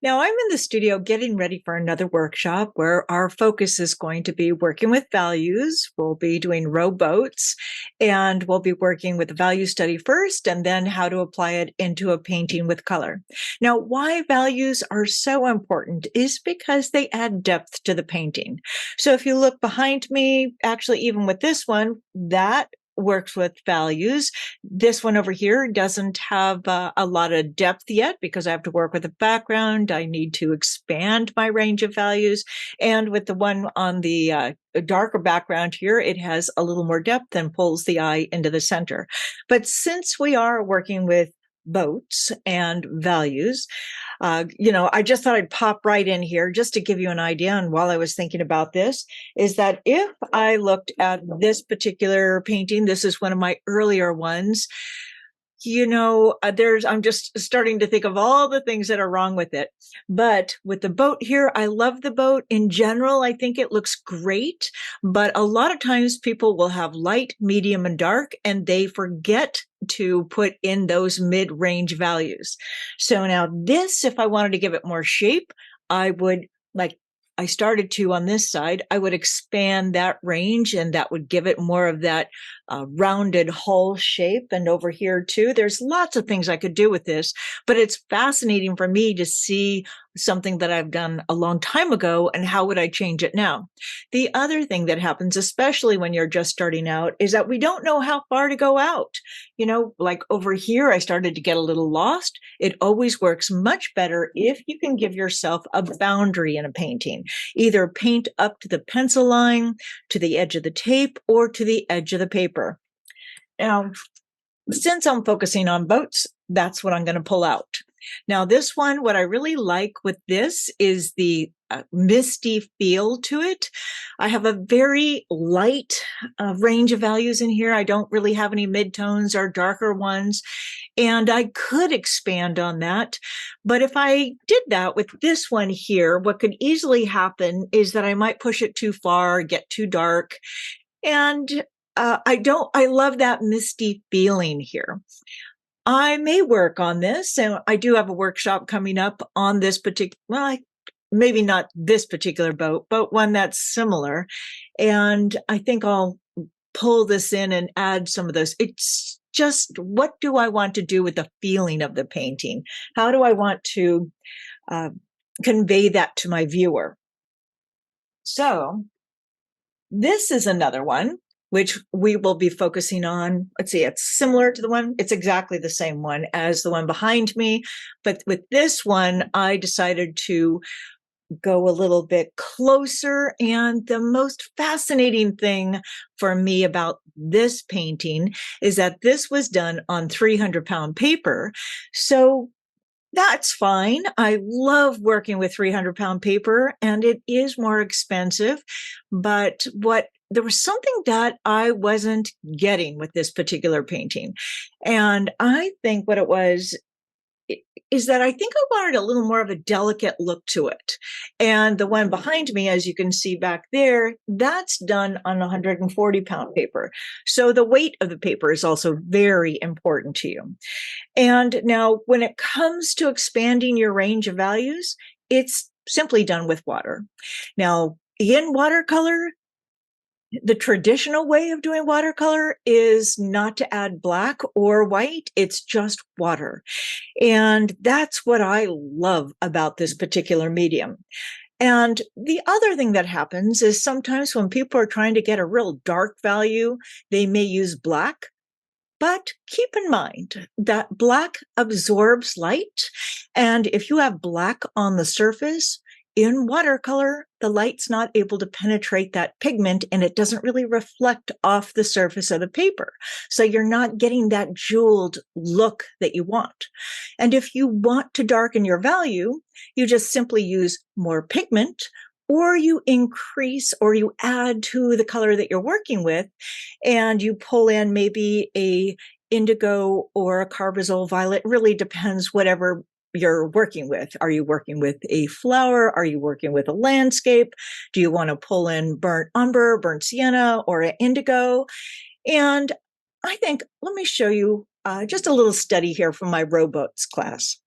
Now, I'm in the studio getting ready for another workshop where our focus is going to be working with values. We'll be doing rowboats, and we'll be working with the value study first and then how to apply it into a painting with color. Now, why values are so important is because they add depth to the painting. So if you look behind me, actually, even with this one, that works with values. This one over here doesn't have a lot of depth yet because I have to work with a background. I need to expand my range of values. And with the one on the darker background here, it has a little more depth and pulls the eye into the center. But since we are working with boats and values, I just thought I'd pop right in here just to give you an idea. And while I was thinking about this, is that if I looked at this particular painting, this is one of my earlier ones. I'm just starting to think of all the things that are wrong with it. But with the boat here, I love the boat in general. I think it looks great. But a lot of times people will have light, medium, and dark, and they forget to put in those mid-range values. So now this, if I wanted to give it more shape, I would, like I started to on this side, I would expand that range, and that would give it more of that rounded hull shape. And over here too, there's lots of things I could do with this, but it's fascinating for me to see something that I've done a long time ago and how would I change it now. The other thing that happens, especially when you're just starting out, is that we don't know how far to go out. Like over here, I started to get a little lost. It always works much better if you can give yourself a boundary in a painting. Either paint up to the pencil line, to the edge of the tape, or to the edge of the paper. Now, since I'm focusing on boats, that's what I'm going to pull out. Now, this one, what I really like with this is the misty feel to it. I have a very light range of values in here. I don't really have any midtones or darker ones, and I could expand on that. But if I did that with this one here, what could easily happen is that I might push it too far, get too dark, and I love that misty feeling here. I may work on this, and I do have a workshop coming up on this particular, maybe not this particular boat, but one that's similar. And I think I'll pull this in and add some of those. It's just, what do I want to do with the feeling of the painting? How do I want to convey that to my viewer? So this is another one which we will be focusing on. Let's see, it's similar to the one, it's exactly the same one as the one behind me. But with this one, I decided to go a little bit closer. And the most fascinating thing for me about this painting is that this was done on 300-pound paper. So that's fine. I love working with 300-pound paper, and it is more expensive. But there was something that I wasn't getting with this particular painting. And I think what it was is that I think I wanted a little more of a delicate look to it. And the one behind me, as you can see back there, that's done on 140-pound paper. So the weight of the paper is also very important to you. And now when it comes to expanding your range of values, it's simply done with water. Now, in watercolor, the traditional way of doing watercolor is not to add black or white. It's just water. And that's what I love about this particular medium. And the other thing that happens is sometimes when people are trying to get a real dark value, they may use black. But keep in mind that black absorbs light. And if you have black on the surface, in watercolor, the light's not able to penetrate that pigment, and it doesn't really reflect off the surface of the paper. So you're not getting that jeweled look that you want. And if you want to darken your value, you just simply use more pigment, or you increase or you add to the color that you're working with, and you pull in maybe a indigo or a carbazole violet. It really depends whatever you're working with. Are you working with a flower? Are you working with a landscape? Do you want to pull in burnt umber, burnt sienna, or an indigo? And I think, let me show you just a little study here from my rowboats class.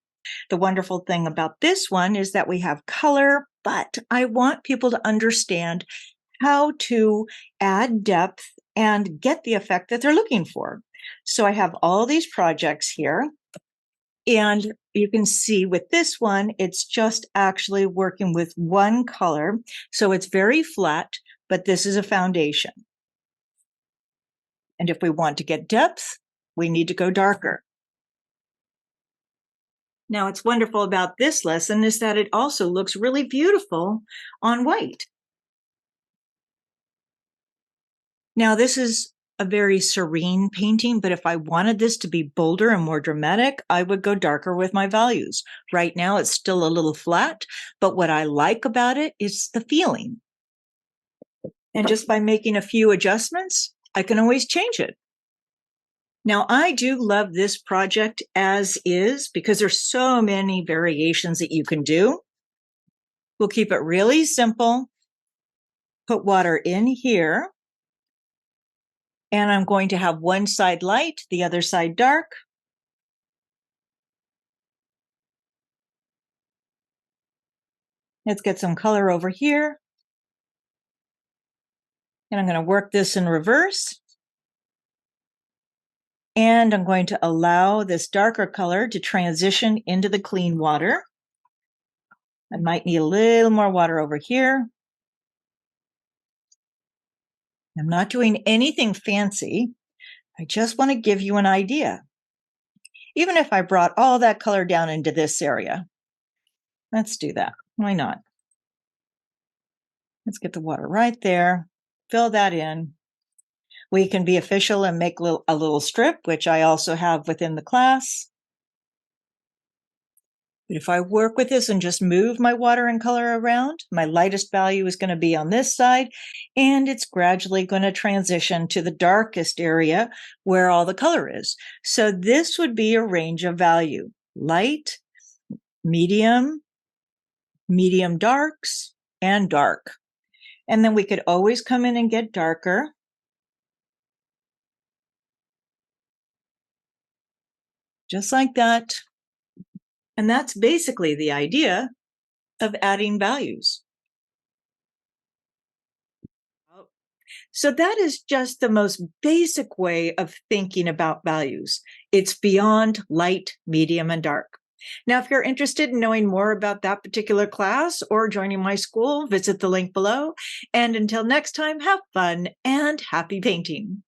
The wonderful thing about this one is that we have color, but I want people to understand how to add depth and get the effect that they're looking for. So I have all these projects here, and you can see with this one, it's just actually working with one color. So it's very flat, but this is a foundation. And if we want to get depth, we need to go darker. Now, what's wonderful about this lesson is that it also looks really beautiful on white. Now, this is a very serene painting, but if I wanted this to be bolder and more dramatic, I would go darker with my values. Right now, it's still a little flat, but what I like about it is the feeling. And just by making a few adjustments, I can always change it. Now, I do love this project as is because there's so many variations that you can do. We'll keep it really simple. Put water in here. And I'm going to have one side light, the other side dark. Let's get some color over here. And I'm going to work this in reverse. And I'm going to allow this darker color to transition into the clean water. I might need a little more water over here. I'm not doing anything fancy. I just want to give you an idea. Even if I brought all that color down into this area. Let's do that. Why not? Let's get the water right there. Fill that in. We can be official and make a little strip, which I also have within the class. But if I work with this and just move my water and color around, my lightest value is going to be on this side, and it's gradually going to transition to the darkest area where all the color is. So this would be a range of value: light, medium, medium darks, and dark. And then we could always come in and get darker. Just like that. And that's basically the idea of adding values. So that is just the most basic way of thinking about values. It's beyond light, medium, and dark. Now, if you're interested in knowing more about that particular class or joining my school, visit the link below. And until next time, have fun and happy painting.